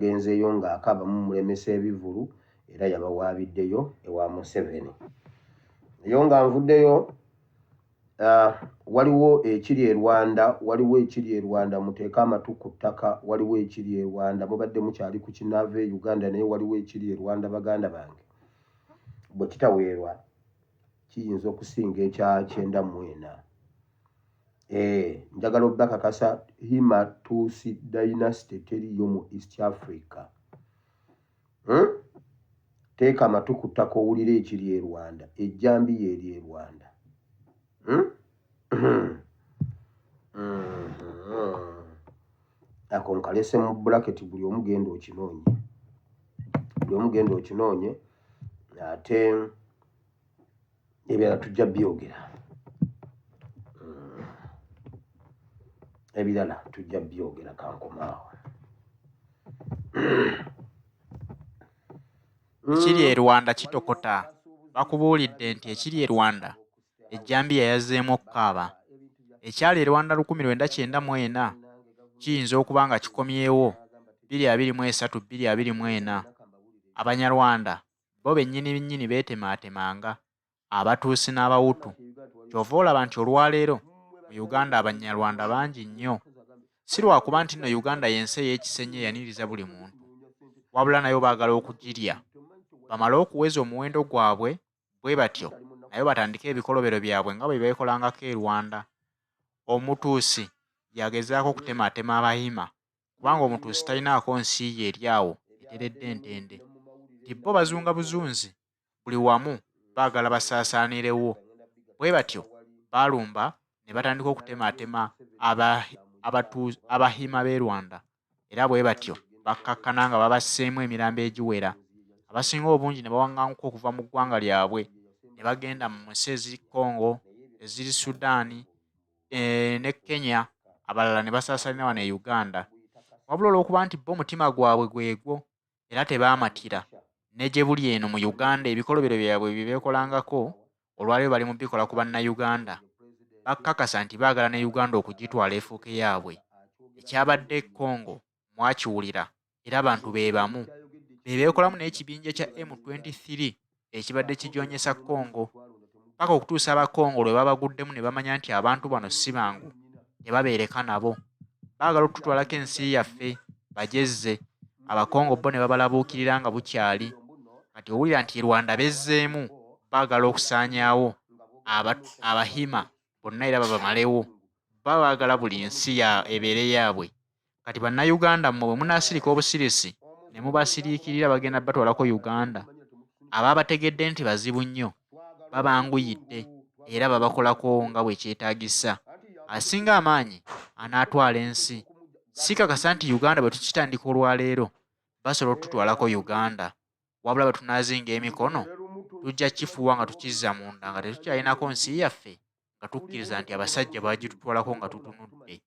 genzeeyo ng'akaba mulemesa ebivulu era yabawaabiddeyo ewa Museveni. Eyo nga nvuddeyo waliwo ekiri e Rwanda muteeka amatu ku ttaka. Waliwo ekiri e Rwanda, mubadde mukyali ku kinaava e Uganda naye waliwo ekiri e Rwanda baganda bange. Bwe kitaweerwa kiyinza okusinga ekya 94. Njagala obbakakasa Hima Tusi Dynasty teriyo mu East Africa. Teeka amatu ku ttaka owulire ekiri e Rwanda, ejjambiya eri e Rwanda. Ako nkalese mu bracket buli omugenda okinoonye. Ate ebirala tujja byogera. Kankomaawo. Ekiri e Rwanda kitokota. Bakubuulidde nti ekiri e Rwanda ejjambiya yazzeemu okukaaba. Ekyali e Rwanda 1994 kiyinza okuba nga kikomyewo 2023-2024. Abanyarwanda bo bennyini beetemaatemanga, Abatuusi n'Abahutu. Kyova olaba nti olwaleero mu Uganda Abanyarwanda bangi nnyo. Si lwakuba nti nno Uganda y'ensi ey'ekisenyi eyaniriza buli muntu, wabula nayo baagala okugirya. Bamale okuweza omuwendo gwabwe bwe batyo nayo batandike ebikolobero byabwe nga bwe beekolangako e Rwanda. Omutuusi yagezaako okutemaatema Abahima kubanga Omutuusi talinaako nsi ye eri awo eteredde entende. Nti bo bazunga buzunzi, buli wamu baagala basaasaanirewo. Bwe batyo baalumba ne batandika okutemaatema Abahima b'e Rwanda, era bwe batyo bakkakkana nga babasseemu emirambo egiwera. Abasinga obungi ne bawaŋŋanguka okuva mu ggwanga lyabwe ne bagenda mu nsi eziri Congo, eziri Sudaani ne Kenya, abalala ne basaasalina wano e Uganda. Wabula olw'okuba nti bo omutima gwabwe gwegwo era tebaamatira, ne gye buli eno mu Uganda ebikolobero byabwe bye beekolangako olwaleero bali mu bikola ku bannayuganda. Bakkakasa nti baagala ne Uganda okugitwala efuuke yaabwe. Ekyabadde e Congo mwakiwulira era abantu be bamu. Be beekolamu n'ekibinja kya M23 ekibadde kijoonyesa Congo. Paka okutuusa Abakongo lwe babaguddemu ne bamanya nti abantu bano si bangu, tebabeereka nabo. Baagala okututwalako ensi yaffe bagezze. Abakongo bo ne babalabuukirira nga bukyali. Kati owulira nti Rwanda bezzeemu baagala okusaanyaawo Abahima bonna era babamalewo. Baagala buli nsi ebeere yaabwe. Kati bannayuganda mmwe bwe munaasirika obusirisi ne mubasiriikirira bagenda batwalako Uganda, abaabategedde nti bazibu nnyo babanguyidde era babakolako nga bwe kyetaagisa. Asinga amaanyi anaatwala ensi. Sikakasa nti Uganda bwe tukitandika olwaleero basobola okututwalako Uganda, wabula bwe tunaazinga emikono tujja kifuuwa nga tukizza munda nga tetukyalinako nsi yaffe nga tukkiriza nti abasajja baagitutwalako nga tutunudde.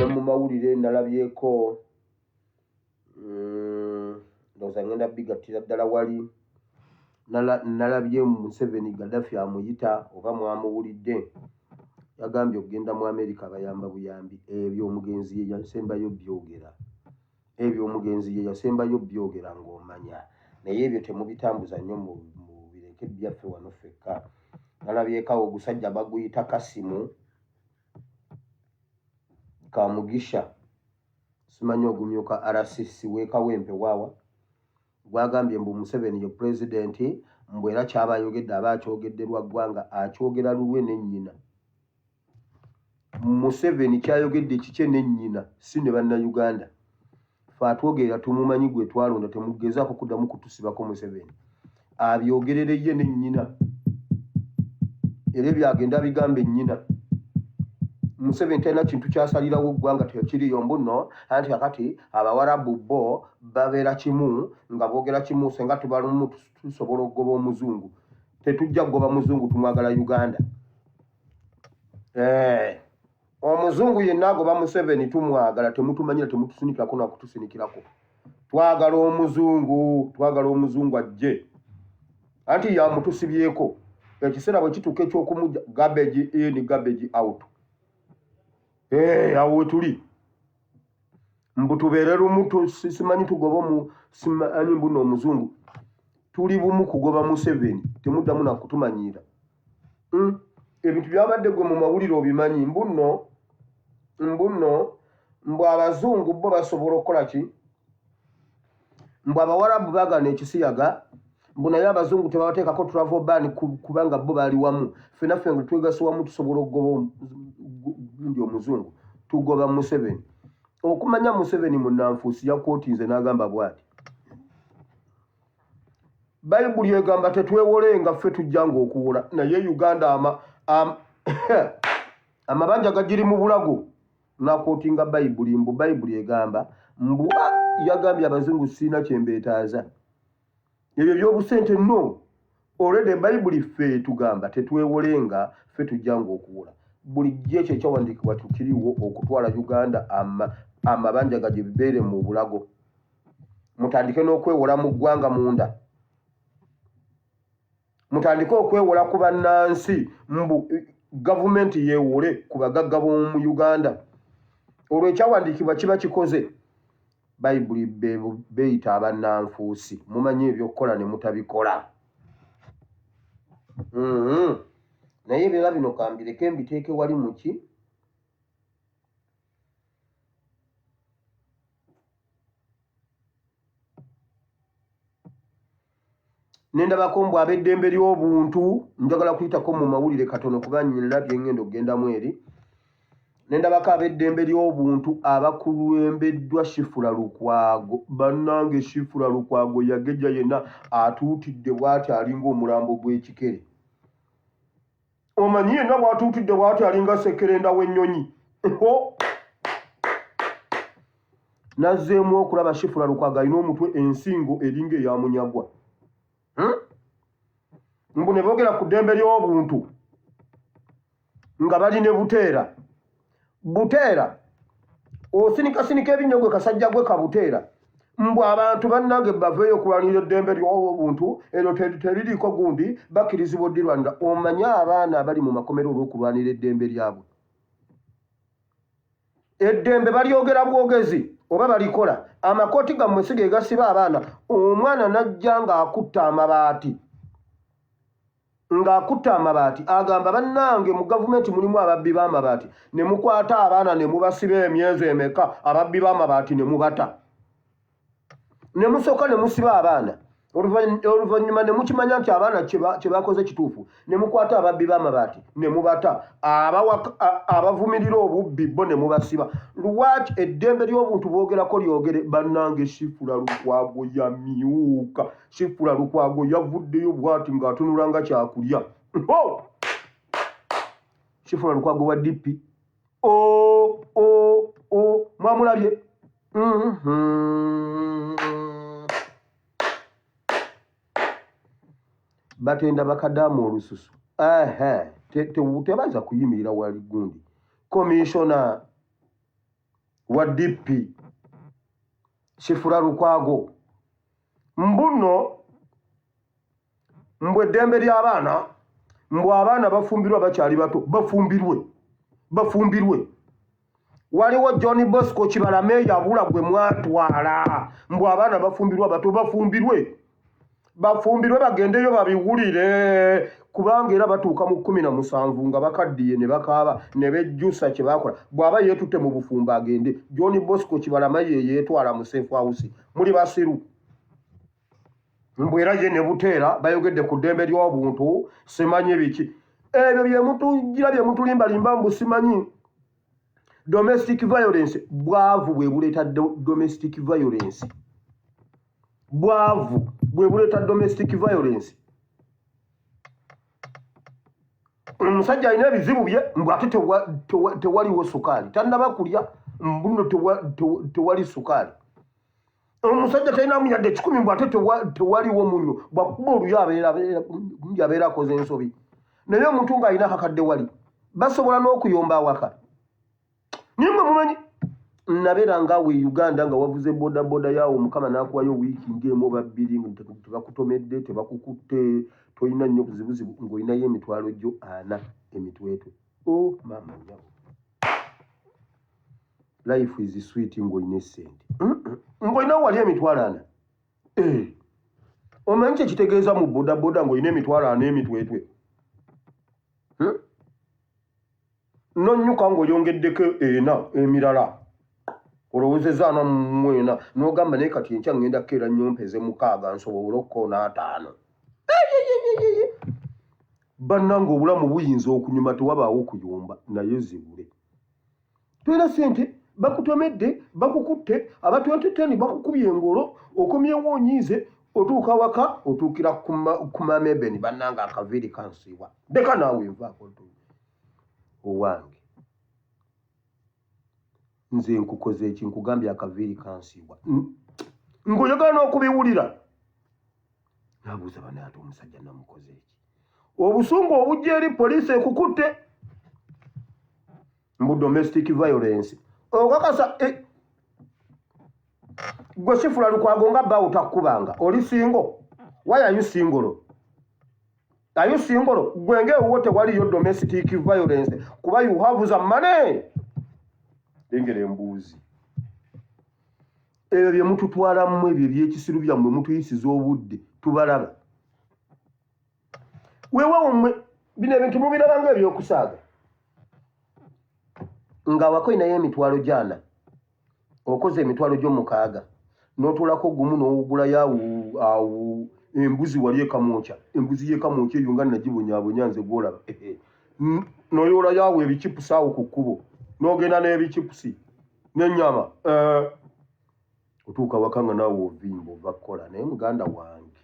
Mu mawulire nalabyeko ndowooza ngenda bigattira ddala wali nalabye Museveni Gaddafi amuyita oba mwamuwulidde, yagambye okugenda mu Amerika bayamba buyambi. Ebyomugenzi ye yasembayo byogera ng'omanya, naye ebyo temubitambuza nnyo mu bireke byaffe wano ffekka. Nalabyekawo ogusajja baguyita Kasimu Kamugisha, simanyi ogumyuka RCC w'Ekawempe waawa, gwagambye mbu Museveni ye pulezidenti, mbu era kyaba ayogedde aba akyogedde lwa ggwanga, akyogera lulwe ne nnyina. Museveni kyayogedde kikye ne nnyina, si ne bannayuganda. Ffe atwogerera tumumanyi gwe twalonda, temugezaako kuddamu kutusibako Museveni. Abyogerere ye ne nnyina, era byagenda bigambe nnyina. Museveni talina kintu kyasalirawo ggwanga tekiriyo mbu nno anti kakati Abawarabu bo babeera kimu nga boogera kimu, senga tubalumu tusobola okugoba omuzungu. Tetujja kugoba muzungu, tumwagala Uganda. Omuzungu yenna agoba Museveni tumwagala, temutumanyira, temutusinikirako nakutusinikirako. Twagala omuzungu ajje, anti yamutusibyeko. ekiseera bwe kituuka eky'okumujja garbage in garbage out. Awo tuli mbu tubeere lumu simanyi tugoba mu simanyi mbuno omuzungu tuli bumu kugoba Museveni temuddamu nakutumanyiira. Ebintu byabadde gwe mu mawulire obimanyi mbuno mbu abazungu bo basobola okukola ki mbu abawarabu baagana ekisiyaga mbu naye abazungu tebabateekako travel ban kubanga bo baali wamu ffenaffe nga twegase wamu tusobola okugoba gundi omuzungu tugoba Museveni. Okumanya Museveni munnanfuusi yakootinze n'agamba bw'ati Bayibuli egamba tetwewolenga ffe tujjanga okuwola naye Uganda amabanja gagiri mu bulago nakootinga Bayibuli mbu Bayibuli egamba mbu yagambye abazungu sina kyembeetaaza ebyo by'obusente no olwedde Bayibuli ffe tugamba tetwewolenga ffe tujjanga okuwola bulijjo ekyo ekyawandiikibwa tukiriwo okutwala Uganda amabanja gagye bibeere mu bulago mutandike n'okwewola mu ggwanga munda mutandike okwewola ku bannansi mbu gavumenti yeewole ku bagagga b'omu Uganda olwo ekyawandiikibwa kiba kikoze. Bayibuli beeyita abannanfuusi mumanyi ebyokukola ne mutabikola. Naye ebirala bino kambireke mbiteeke wali muki nendabako mbu ab'eddembe ly'obuntu njagala kuyitako mu mawulire katono kuba nirabye ngenda okugendamu eri. Nendabako ab'eddembe ly'obuntu abakulembeddwa Shifura Lukwago bannange Shifura Lukwago yagejja yenna atuutidde bw'ati alinga omulambo gw'ekikere. Omanyi yenna bw'atuutidde bw'ati alinga Sekerenda w'ennyonyi. Nazzeemu okulaba Shifura Lukwago alina omutwe ensingo eringa eya munyagwa. Mbu ne boogera ku ddembe ly'obuntu nga bali ne Buteera osinikasinika ebinnyo gwe kasajja gwe Kabuteera mbu abantu bannange baveeyo okulwanira eddembe ly'obuntu eryo teririiko gundi bakkirizibwa oddirwanira. Omanye abaana abali mu makomero olw'okulwanira eddembe lyabwe eddembe balyogera bwogezi oba balikola amakooti gammwe si ge gasiba abaana. Omwana najja ng'akutta amabaati agamba bannange mu gavumenti mulimu ababbi b'amabaati ne mukwata abaana ne mubasiba emyezi emeka ababbi b'amabaati ne mubata ne musooka ne musiba abaana oluvannyuma ne mukimanya nti abaana kye bakoze kituufu ne mukwata ababbi b'amabaati ne mubata abavumirira obubbi bo ne mubasiba. Lwaki eddembe ly'obuntu boogerako lyogere bannange Shifura Lukwago yamyuka Shifura Lukwago yavuddeyo bw'ati ng'atunula nga kyakulya. Shifura Lukwago wa DP mwamulabye batenda bakadaamu olususu tebaza kuyimirira wali gundi. Komishona wa DP Shifura Lukwago mbuno mbwe eddembe ly'abaana mbw abaana bafumbirwa bakyali bato bafumbirwe. Waliwo John Bosco Kibalame yabula gwe mwatwala mbw abaana bafumbirwa bato bafumbirwe bagendeyo babiwulire kubanga era batuuka mu 17 nga bakaddiye ne bakaaba ne bejjusa kye bakola. Bw'aba yeetutte mu bufumbo agende. John Bosco Kibalama ye yeetwala mu Safe House muli basiru mbw era ye ne Buteera bayogedde ku ddembe ly'obuntu simanyi biki ebyo bye mutulimbalimba mbu simanyi. Domestic violence bwavu bwe buleeta domestic violence bwavu bwe buleeta domestic violence. Omusajja alina ebizibu bye mbw ate tewaliwo sukaali tannaba kulya mbuno tewali sukaali. Omusajja talina muyadde 10 mbw ate tewaliwo munyo bwakuba oluyo abeera akoze ensobi. Naye omuntu ng'alina kakadde wali basobola n'okuyomba awaka. Naye mwe mumanyi nabera ngawe Uganda nga wavuze boda yawo mukama nakuwayo wiiki ng'emu oba bbiri tebakutomedde tebakukutte toyina nnyo kuzibuzibu ng'olinayo emitwalo gyo 4 emitwetwe. Oh mama nyawo. Life is sweet ng'olina essente. Ng'olina wali emitwalo 4. Omanyi kye kitegeeza mu boda ng'olina emitwalo 4 emitwetwe. Nonyuka ng'oyongeddeko 4 emirala. Olowozeza na mwena n'ogamba naye kati enkya ngenda kukeera nyompeze 6 nsobole okukoona 5. Bannange obulamu buyinza okunyuma tewabaawo kuyomba naye zibule. Tulina ssente bakutomedde bakukutte aba 2010 bakukubye engolo okomyewo onyiize otuuka waka otuukira ku mamebeni bannange akaviiri kansiibwa. Deka naawe nvaako owange. Nze nkukoze eki nkugambye akaviiri kansiibwa. Ng'oyagala n'okubiwulira. Nabuuza bane ate omusajja namukoze eki. Obusungu obujja eri poliisi ekukutte mu domestic violence. Okakasa gwe Sifula Lukwago nga bba otakubanga. Oli single? Why are you single? Are you single? Gwe ng'ewuwo tewaliyo domestic violence kuba you have some money. Engere embuuzi. Ebyo bye mututwalamu ebyo eby'ekisiru byammwe mutuyisiza obudde tubalaba. Weewawo mmwe bino ebintu mubiraba ng'ebyokusaaga. Nga wakoinayo emitwalo 4 okoze emitwalo gyo 6 n'otuulako gumu n'owugulayo awo embuzi wali ekamwokya. Embuzi y'ekamwokya eyo nga nagibonyaabonya nze gw'olaba. N'oyoolayo awo ebikipusi awo ku kkubo. N'ogenda n'ebikipusi n'ennyama. Otuuka waka nga naawe ovimba ova kukola naye muganda wange.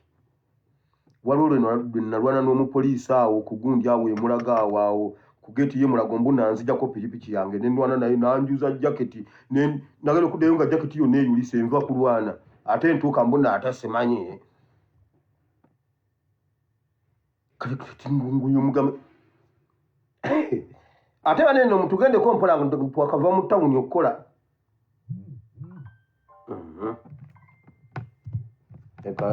Waliwo lwe nalwana n'omupoliisi awo ku gundi awo emulaga awo ku geeti ye Mulago mbuna nzijjako pikipiki yange ne ndwana naye nanjuza jaketi nagenda okuddayo nga jaketi yonna eyulise enva kulwana ate ntuuka mbuna ate simanyi. Kati nguyo omugamba ate bane nno mutugendeko mpola twakava mu ttawuni okukola.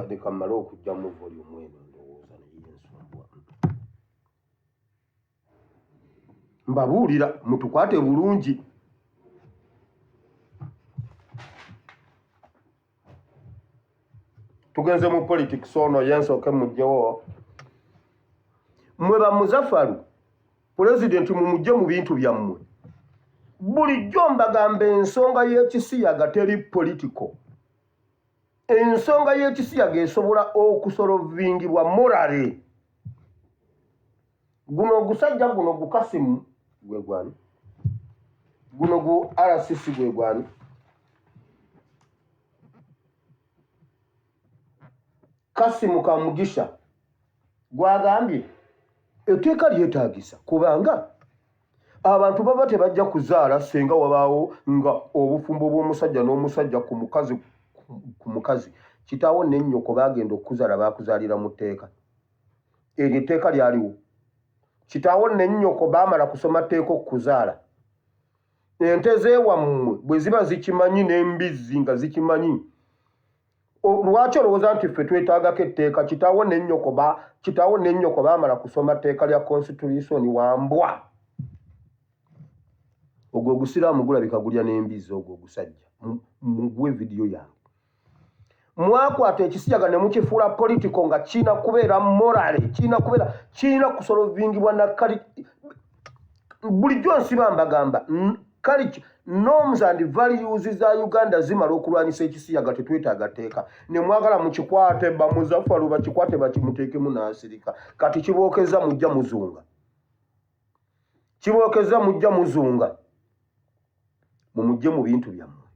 Leka mmale okugyamu volume eno ndowooza naye ensumbuwa. Mbabuulira mutukwate bulungi. Tugenze mu politics ono yensooke mujjewo. Mmwe bamuzaffalu Pulezidenti mumujje mu bintu byammwe. Bulijjo mbagamba ensonga y'ekisiyaga teri political. Ensonga y'ekisiyaga esobola okusolovingibwa morale. Guno ogusajja guno gukasimu gwe gwani. Guno gu RCC gwe gwani. Kasimu Kamugisha gwagambye etteeka lyetaagisa kubanga abantu baba tebajja kuzaala senga wabaawo nga obufumbo bw'omusajja n'omusajja ku mukazi kitaawo n'ennyoko baagenda okuzaala baakuzaalira mu tteeka. Eryo etteeka lyaliwo. Kitaawo n'ennyoko baamala kusoma tteeka okuzaala. Ente z'ewammwe bwe ziba zikimanyi n'embizzi nga zikimanyi. Lwaki olowooza nti ffe twetaagako etteeka? Kitaawo n'ennyoko baamala kusoma tteeka lya constitution wambwa. Ogwo ogusiraamu gulabika gulya n'embizzi ogwo ogusajja. Muguwe vidiyo yange. Mwakwata ekisiyaga ne mukifuula political nga kiina kubeera morale, kiina kusolovingibwa na kali. Bulijjo nsiba mbagamba kali norms and values za Uganda zimala okulwanyisa ekisiyaga tetwetaaga tteeka. Ne mwagala mukikwate bamuzaffalu bakikwate bakimuteekemu n'asirika. Kati kibookeza mujja muzunga. Kibookeza mujja muzunga. Mumujje mu bintu byammwe.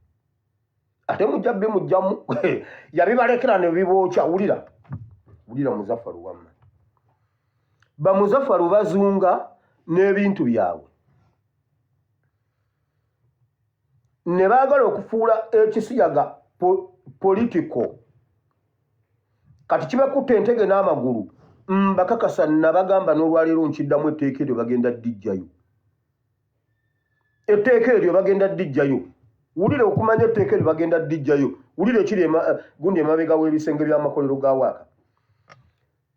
Ate mujja bbe mujjamu yabibalekera ne bibookya. Wulira muzaffalu wamma. Bamuzaffalu bazunga n'ebintu byabwe. Ne baagala okufuula ekisiyaga political. Kati kibekutte entege n'amagulu. Bakakasa nabagamba n'olwaleero nkiddamu etteeka eryo bagenda ddijjayo. Etteeka eryo bagenda ddijjayo. wulire okumanya etteeka eryo bagenda ddijjayo wulire ekiri gundi emabega w'ebisenge by'amakolero ga waaka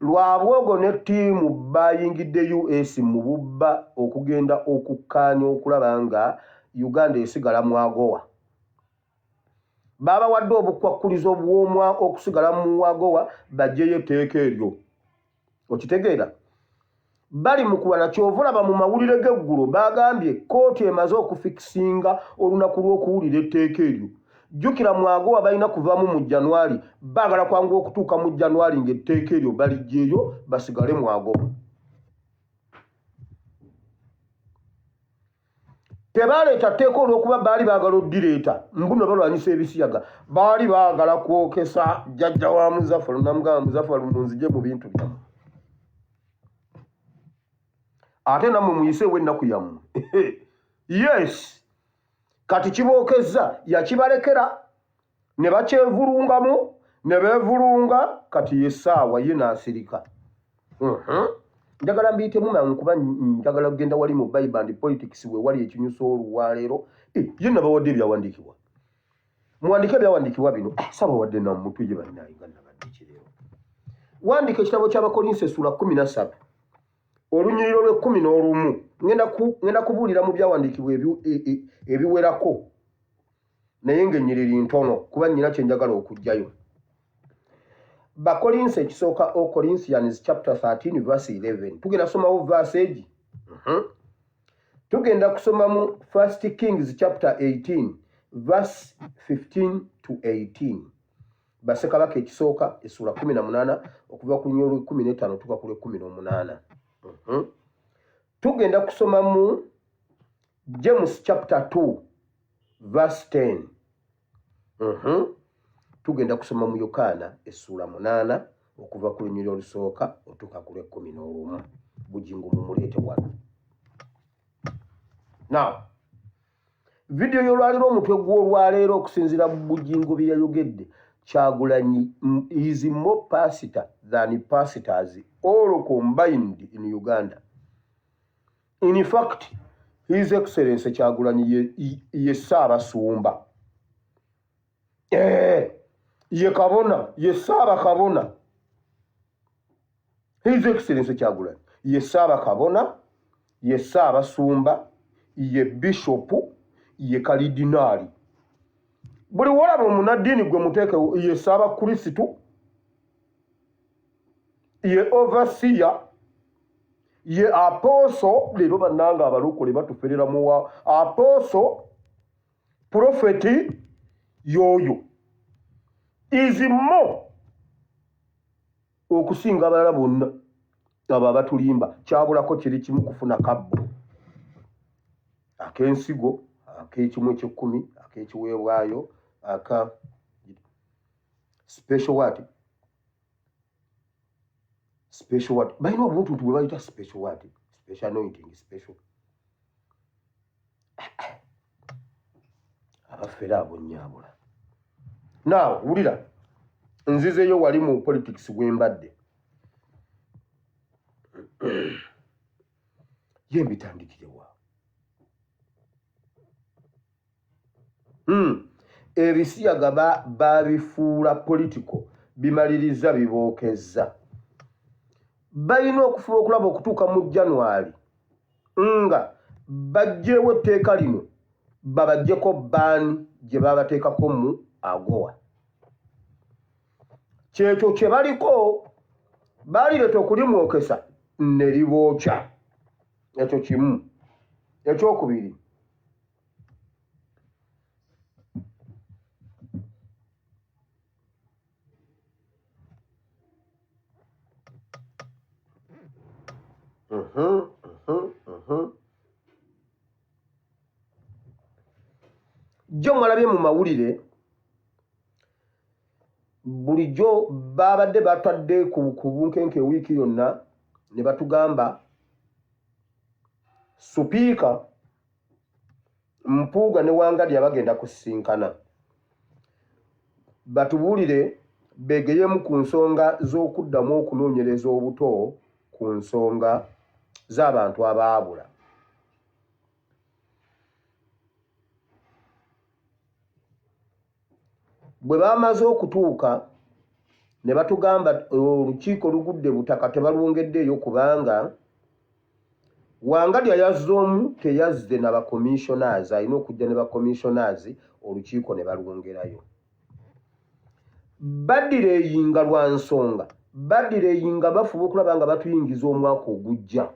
Rwabwogo ne ttiimu bayingidde US mu bubba okugenda okukkaanya okulaba nga Uganda esigala mu Agoa babawadde obukwakkulizo bw'omwa okusigala mu Agoa bajjeyo etteeka eryo okitegeera bali mu kulwana kyova olaba mu mawulire g'eggulo bagambye kkooti emaze okufikisinga olunaku lw'okuwulira etteeka eryo jjukira mu Agoa balina kuvaamu mu Januari baagala kwangu okutuuka mu Januari ng'etteeka eryo balijjeeyo basigale mu Agoa tebaleeta tteeka olw'okuba baali baagala oddireeta mbuno balwanyisa ebisiyaga baali baagala kwokesa jjajja wa Muzaffalu namugamba Muzaffalu munzije mu bintu byammwe ate nammwe muyiseewo ennaku yammwe yes kati kibookezza yakibalekera ne bakyevulungamu ne beevulunga kati yessaawa ye n'asirika njagala mbiyitemu mangu kuba njagala kugenda wali mu Bible and politics we wali ekinyusa olwaleero ye nabawadde ebyawandiikibwa muwandike ebyawandiikibwa bino sabawadde nammutwe ye bannayinga nabadde kireero wandika ekitabo ky'Abakolinso essula 13 olunyiriro lw'11 ngenda kubuulira mu byawandiikibwa ebiwerako naye ng'ennyiriri ntono kuba nnyina kye njagala okugjayo Bakolinso ekisooka Corinthians chapter 13 verse 11 tugenda somawo verse egi tugenda kusoma mu 1 Kings chapter 18 verse 15 to 18 Bassekabaka ekisooka essula 18 okuva ku lunyiriro lw'15 tuka ku lw'18 tugenda kusoma mu James chapter 2 verse 10 tugenda kusoma mu Yokaana essula 8 okuva ku lunyiriro olusooka otuuka ku lw'11 bugingo mumuleete wano now video y'olwaleero omutwe gw'olwaleero okusinziira mu bugingo bye yayogedde Kyagulanyi is more pastor than pastors all combined in Uganda. In fact, His Excellency Kyagulanyi ye Ssaabasumba. Ye kabona, ye Ssaaba kabona. His Excellency Kyagulanyi ye Ssaaba kabona, ye Ssaabasumba, ye Bishop, ye Kalidinaali. Buli walaba omunaddiini gwe muteeke ye Ssaabakristu, ye overseer, ye apostle, leero bannanga abalokole batuferera muwa apostle, prophet, yoyo is more okusinga abalala bonna abo abatulimba. Kyabulako kiri kimu kufuna kabbo ak'ensigo, ak'ekimu eky'ekkumi, ak'ekiweebwayo, aka special what? Special what? Balina obuntu bwe bayita special what? Special anointing, special. Abafera abo nnyabula. Now, wulira, nzizeyo wali mu politics bwembadde. Ye mbitandikirewa. Ebisiyaga babifuula political bimaliriza bibookezza. Balina okufuba okulaba okutuuka mu January nga bajjeewo etteeka lino babaggyeko bbaani gye babateekako mu Agoa. Kyekyo kye baliko baalireeta okulimwokesa ne libookya. Ekyo kimu. Ekyokubiri, jjo mwalabye mu mawulire bulijjo babadde batwadde ku bunkenke wiiki yonna ne batugamba Supiika Mpuuga ne Wangadya bagenda kusisinkana batubuulire beegeyemu ku nsonga z'okuddamu okunoonyereza obuto ku nsonga z'abantu abaabula. bwe bamaze okutuuka ne batugamba olukiiko lugudde butaka tebalwongeddeeyo kubanga Wangadya yazze omu teyazze na bakomissionazi alina okujja ne bakomissionazi olukiiko ne balwongerayo. Baddireyinga lwa nsonga baddireyinga bafuba okulaba nga batuyingiza omwaka ogujja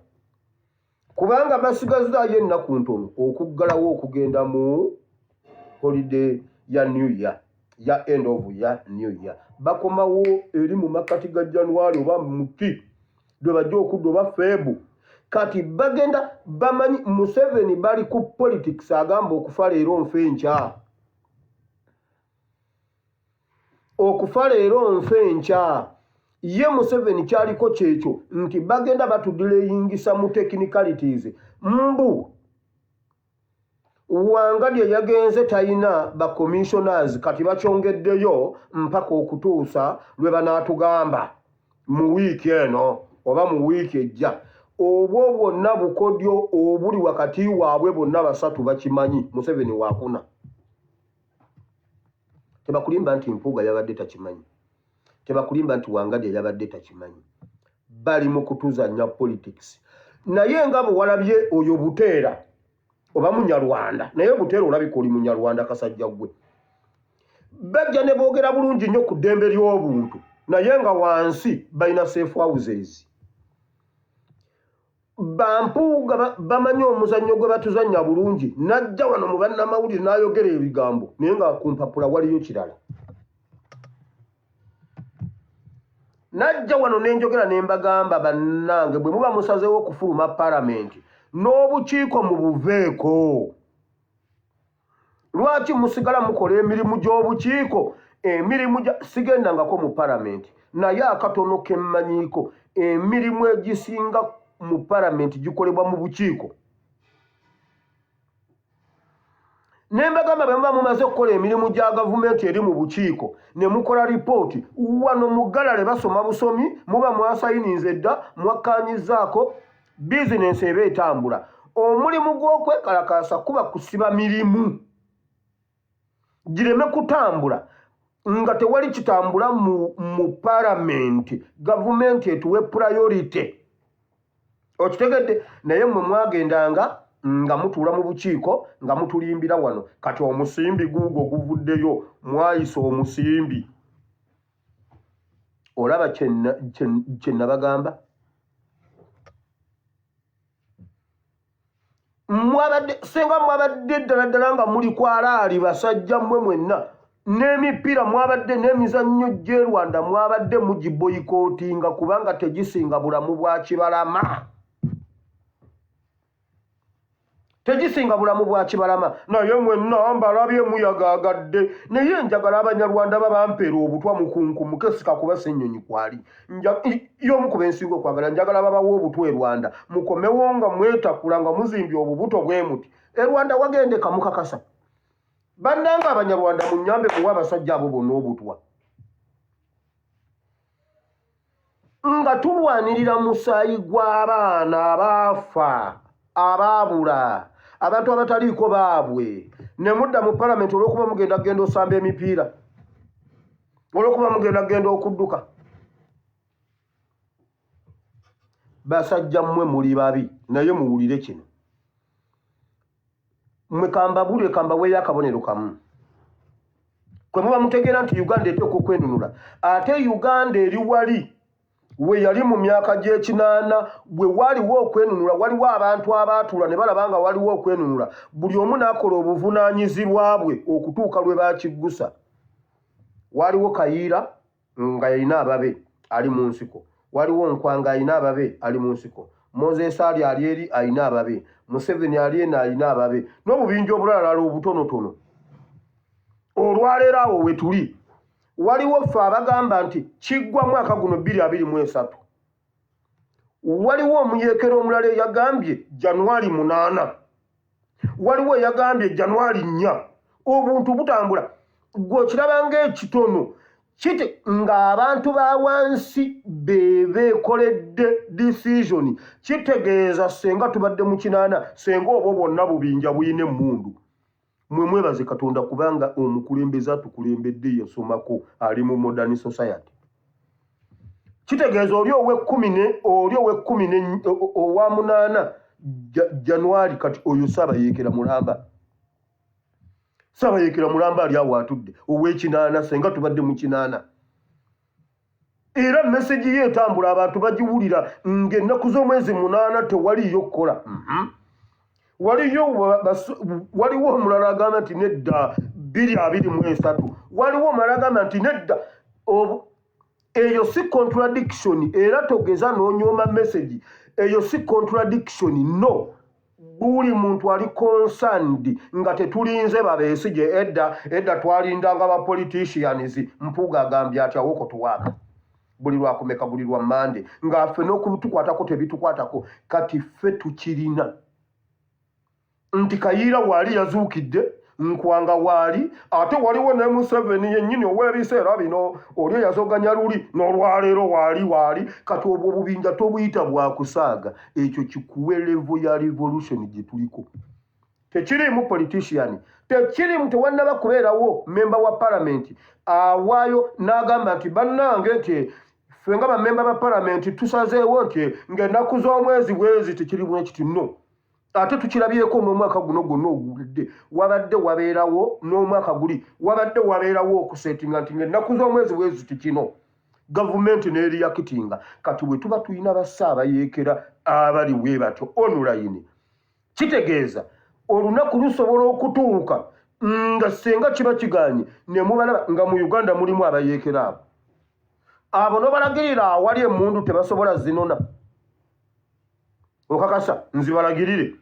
kubanga basigazaayo ennaku ntono okuggalawo okugenda mu holiday ya New Year ya end of year New Year. Bakomawo eri mu makati ga January oba muti lwe bajja okudda oba Febu. Kati bagenda bamanyi Museveni bali ku politics agamba okufa leero nfe nkya. Okufa leero nfe nkya. Ye Museveni kyaliko kyekyo nti bagenda batudileyingisa mu technicalities. Mbu Wangadya yagenze tayina ba commissioners kati bakyongeddeyo mpaka okutuusa lwe banaatugamba mu wiiki eno oba mu wiiki ejja. Obwo bwonna bukodyo obuli wakati waabwe bonna basatu bakimanyi Museveni waakuna. Tebakulimba nti Mpuuga yabadde takimanyi. Tebakulimba nti Wangadya yabadde takimanyi. Bali mu kutuzanya politics. Naye nga bwe walabye oyo Buteera oba Munyarwanda naye Buteera olabika oli Munyarwanda kasajja gwe. Bajja ne boogera bulungi nnyo ku ddembe ly'obuntu naye nga wansi balina safe houses. Bampuuga bamanyi omuzannyo gwe batuzanya bulungi najja wano mu bannamawulire n'ayogera ebigambo naye nga ku mpapula waliyo kirala. Najja wano nenjogera ne mbagamba bannange bwe muba musazeewo okufuluma palamenti n'obukiiko mu buveeko. Lwaki musigala mukola emirimu gy'obukiiko? Emirimu sigendangako mu palamenti naye akatono ke mmanyiiko emirimu egisinga mu palamenti gikolebwa mu bukiiko. Nembagamba bwe muba mumaze okukola emirimu gya gavumenti eri mu bukiiko ne mukola ripooti wano muggalale basoma busomi muba mwasayininze dda mwakkaanyizaako bizinensi eba etambula. Omulimu gw'okwekalakaasa kuba kusiba mirimu gireme kutambula nga tewali kitambula mu palamenti. Gavumenti etuwe priority. Okitegedde naye mmwe mwagendanga nga mutuula mu bukiiko nga mutulimbira wano kati omusimbi guugo guvuddeyo mwayisa omusimbi. Olaba kye nabagamba? Senga mwabadde ddala ddala nga muli kwalaali basajja mmwe mwenna n'emipiira mwabadde n'emizannyo gy'e Rwanda mwabadde mugiboyikootinga kubanga tegisinga bulamu bwa Kibalama. Tegisinga bulamu bwa Kibalama naye mwenna mbalabye muyagaagadde naye njagala Abanyarwanda babampeera obutwa mukunkumuke sikakuba ssennyonyi kwali. Y'omu ku bensinga okwagala njagala babawa obutwa e Rwanda mukomewo nga mwetakula nga muzimbye obubuto bwe muti. E Rwanda wagendeka mukakasa. Bannanga Abanyarwanda munnyambe muwa abasajja abo bonna obutwa. Nga tulwanirira musaayi gw'abaana abaafa abaabula abantu abataliiko baabwe ne mudda mu palamenti olw'okuba mugenda genda osamba emipiira olw'okuba mugenda genda okudduka. Basajja mmwe muli babi naye muwulire kino. Mmwe kambabule kambaweeyo akabonero kamu. Kwe muba mutegeera nti Uganda eteekwa okwenunula ate Uganda eri wali we yali mu myaka gy'ekinaana bwe waliwo okwenunula waliwo abantu abaatuula ne balaba nga waliwo okwenunula buli omu n'akola obuvunaanyizibwa bwe okutuuka lwe baakiggusa. Waliwo Kayiira nga yalina ababe ali mu nsiko, waliwo Nkwanga alina ababe ali mu nsiko, Moses ali eri alina ababe, Museveni ali eno alina ababe n'obubinja obulalala obutonotono. Olwaleero awo we tuli waliwo ffe abagamba nti kiggwa mwaka guno 2023. Waliwo omuyeekero omulala eyagambye January 8. Waliwo eyagambye January 4. Obuntu butambula. Gw'okiraba ng'ekitono kite ng'abantu ba wansi beekoledde decision kitegeeza senga tubadde mu kinaana senga obwo bwonna bubinja buyina emmundu. mwe mwebaze Katonda kubanga omukulembeze atukulembedde yasomako ali mu modern society. Kitegeeza oli owe 18 January kati oyo Saabayeekera Mulamba. Saabayeekera Mulamba ali awo atudde ow'ekinana senga tubadde mu kinana. Era message ye etambula abantu bagiwulira ng'ennaku z'omwezi 8 tewaliyo kukola. Waliwo omulala agamba nti nedda 2023. Waliwo omulala agamba nti nedda. Eyo si contradiction era togeza n'onyooma message. Eyo si contradiction no. Buli muntu ali concerned nga tetulinze babeesige edda twalindanga ba politicians Mpuuga agambye atya woko tuwaaka. Buli lwakumeka buli lwa Mande nga ffe n'okutukwatako tebitukwatako kati ffe tukirina. Nti Kayiira waali yazuukidde Nkwanga waali ate waliwo ne Museveni yennyini ow'ebiseera bino oli yazoganya luli n'olwaleero waali kati obwo obubinja tobuyita bwakusaaga. Ekyo kikuwe level ya revolution gye tuliko. Tekirimu politician, tewannaba kubeerawo member wa parliament awaayo n'agamba nti bannange nti ffe nga bamemba ba parliament tusazeewo nti ng'ennaku z'omwezi bwezi tekirimu ekiti no. Ate tukirabyeko n'omwaka guno gwonna ogulidde wabadde wabeerawo n'omwaka guli wabadde wabeerawo okusetinga nti ng'ennaku z'omwezi bwezi tikino. Gavumenti n'eriyakitinga kati bwe tuba tulina Bassaabayeekera abali bwe batyo online. Kitegeeza olunaku lusobola okutuuka nga senga kiba kiganye ne mubalaba nga mu Uganda mulimu abayeekera abo. Abo n'obalagirira awali emmundu tebasobola zinona. Okakasa nzibalagirire